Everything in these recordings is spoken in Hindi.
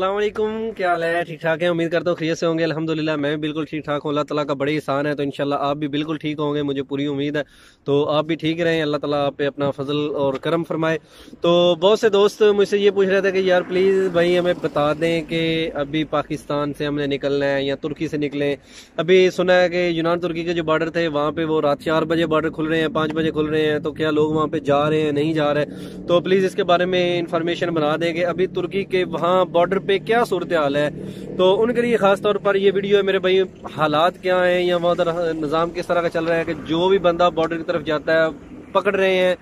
अस्सलाम वालेकुम, क्या हाल है? ठीक ठाक है, उम्मीद करता हूँ खैरियत से होंगे। अल्हम्दुलिल्लाह मैं भी बिल्कुल ठीक ठाक हूँ। अल्लाह ताला का बड़ी एहसान है, तो इंशाल्लाह आप भी बिल्कुल ठीक होंगे, मुझे पूरी उम्मीद है। तो आप भी ठीक रहें, अल्लाह ताला आप पे अपना फजल और करम फरमाए। तो बहुत से दोस्त मुझसे ये पूछ रहे थे कि यार प्लीज़ भाई हमें बता दें कि अभी पाकिस्तान से हमने निकलना है या तुर्की से निकलें। अभी सुना है कि यूनान तुर्की के जो बॉर्डर थे वहाँ पे वो रात 4 बजे बॉर्डर खुल रहे हैं, 5 बजे खुल रहे हैं, तो क्या लोग वहाँ पे जा रहे हैं, नहीं जा रहे? तो प्लीज़ इसके बारे में इंफॉर्मेशन बना दें कि अभी तुर्की के वहाँ बॉर्डर पे क्या सूरत हाल है। तो उनके लिए खास तौर पर ये वीडियो है मेरे भाई। हालात क्या हैं या वहाँ उधर निज़ाम किस तरह का चल रहा है कि जो भी बंदा बॉर्डर की तरफ जाता है पकड़ रहे हैं,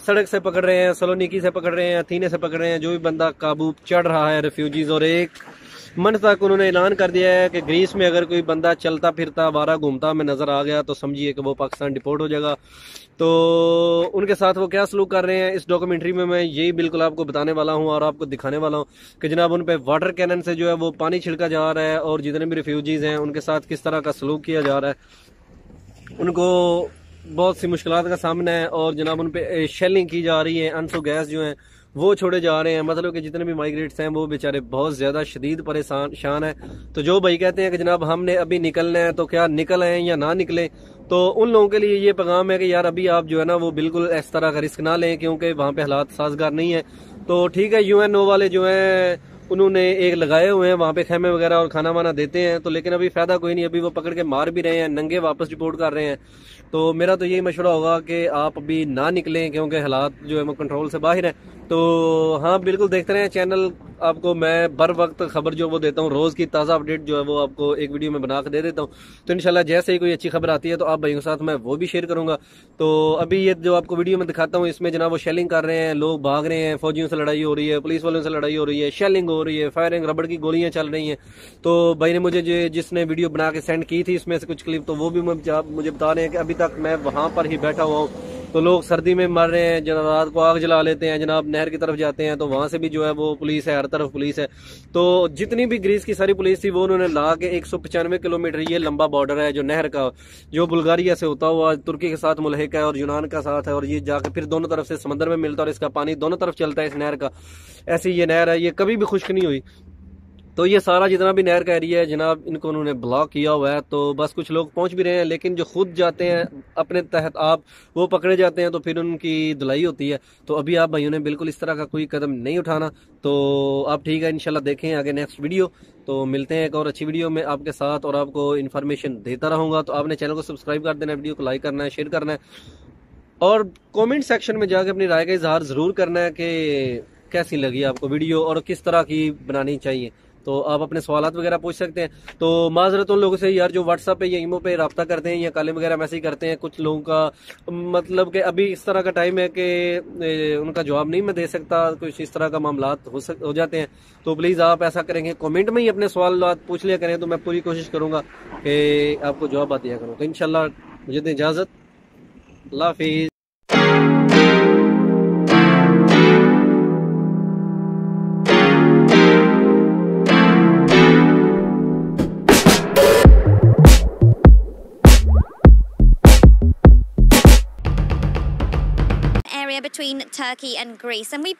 सड़क से पकड़ रहे हैं, सलोनिकी से पकड़ रहे हैं, अथीने से पकड़ रहे हैं, जो भी बंदा काबू चढ़ रहा है रेफ्यूजीज। और एक मंथ तक उन्होंने ऐलान कर दिया है कि ग्रीस में अगर कोई बंदा चलता फिरता वारा घूमता में नजर आ गया तो समझिए कि वो पाकिस्तान डिपोर्ट हो जाएगा। तो उनके साथ वो क्या सलूक कर रहे हैं इस डॉक्यूमेंट्री में मैं यही बिल्कुल आपको बताने वाला हूं और आपको दिखाने वाला हूं कि जनाब उन पे वाटर कैनन से जो है वो पानी छिड़का जा रहा है और जितने भी रिफ्यूजीज हैं उनके साथ किस तरह का सलूक किया जा रहा है। उनको बहुत सी मुश्किलात का सामना है और जनाब उन पे शेलिंग की जा रही है, आंसू गैस जो है वो छोड़े जा रहे हैं। मतलब कि जितने भी माइग्रेट्स हैं वो बेचारे बहुत ज़्यादा शदीद परेशान है। तो जो भाई कहते हैं कि जनाब हमने अभी निकलना है तो क्या निकल आए या ना निकले, तो उन लोगों के लिए ये पैगाम है कि यार अभी आप जो है ना वो बिल्कुल इस तरह का रिस्क ना लें, क्योंकि वहाँ पे हालात साजगार नहीं है। तो ठीक है, UNO वाले जो हैं उन्होंने एक लगाए हुए हैं वहाँ पे खेमे वगैरह और खाना वाना देते हैं, तो लेकिन अभी फायदा कोई नहीं, अभी वो पकड़ के मार भी रहे हैं, नंगे वापस रिपोर्ट कर रहे हैं। तो मेरा तो यही मशवरा होगा कि आप अभी ना निकलें क्योंकि हालात जो है वो कंट्रोल से बाहर है। तो हाँ बिल्कुल देखते रहें चैनल, आपको मैं बर वक्त खबर जो वो देता हूँ, रोज़ की ताज़ा अपडेट जो है वो आपको एक वीडियो में बना कर दे देता हूँ। तो इंशाल्लाह जैसे ही कोई अच्छी खबर आती है तो आप भाइयों के साथ मैं वो भी शेयर करूँगा। तो अभी ये जो आपको वीडियो में दिखाता हूँ इसमें जनाब वो शेलिंग कर रहे हैं, लोग भाग रहे हैं, फौजियों से लड़ाई हो रही है, पुलिस वालों से लड़ाई हो रही है, शेलिंग हो रही है, फायरिंग, रबड़ की गोलियां चल रही हैं। तो भाई ने मुझे जिसने वीडियो बना के सेंड की थी इसमें से कुछ क्लिप, तो वो भी मुझे बता रहे हैं कि अभी तक मैं वहां पर ही बैठा हुआ हूँ तो लोग सर्दी में मर रहे हैं, जनाब रात को आग जला लेते हैं, जनाब नहर की तरफ जाते हैं तो वहां से भी जो है वो पुलिस है, हर तरफ पुलिस है। तो जितनी भी ग्रीस की सारी पुलिस थी वो उन्होंने ला के 195 किलोमीटर ये लंबा बॉर्डर है जो नहर का, जो बुल्गारिया से होता हुआ तुर्की के साथ मुल्हिक है और यूनान का साथ है, और ये जाके फिर दोनों तरफ से समंदर में मिलता है और इसका पानी दोनों तरफ चलता है इस नहर का। ऐसी ये नहर है, ये कभी भी खुश्क नहीं हुई। तो ये सारा जितना भी नहर का एरिया है जनाब इनको उन्होंने ब्लॉक किया हुआ है। तो बस कुछ लोग पहुंच भी रहे हैं, लेकिन जो खुद जाते हैं अपने तहत आप वो पकड़े जाते हैं तो फिर उनकी धुलाई होती है। तो अभी आप भाइयों ने बिल्कुल इस तरह का कोई कदम नहीं उठाना। तो आप ठीक है, इंशाल्लाह देखें आगे नेक्स्ट वीडियो। तो मिलते हैं एक और अच्छी वीडियो में आपके साथ और आपको इन्फॉर्मेशन देता रहूँगा। तो आपने चैनल को सब्सक्राइब कर देना है, वीडियो को लाइक करना है, शेयर करना है और कमेंट सेक्शन में जाकर अपनी राय का इजहार ज़रूर करना है कि कैसी लगी आपको वीडियो और किस तरह की बनानी चाहिए। तो आप अपने सवालात वगैरह पूछ सकते हैं। तो माजरत उन लोगों से यार जो व्हाट्सएप पे या ईमो पे रब्ता करते हैं या कॉलिंग वगैरह मैसेज करते हैं, कुछ लोगों का मतलब कि अभी इस तरह का टाइम है कि उनका जवाब नहीं मैं दे सकता, कुछ इस तरह का मामला हो जाते हैं। तो प्लीज़ आप ऐसा करेंगे कमेंट में ही अपने सवाल पूछ लिया करें, तो मैं पूरी कोशिश करूँगा कि आपको जवाब दिया करूँ। तो इंशाल्लाह मुझे दें इजाज़त, अल्लाह हाफिज़। Area between Turkey and Greece, and we've been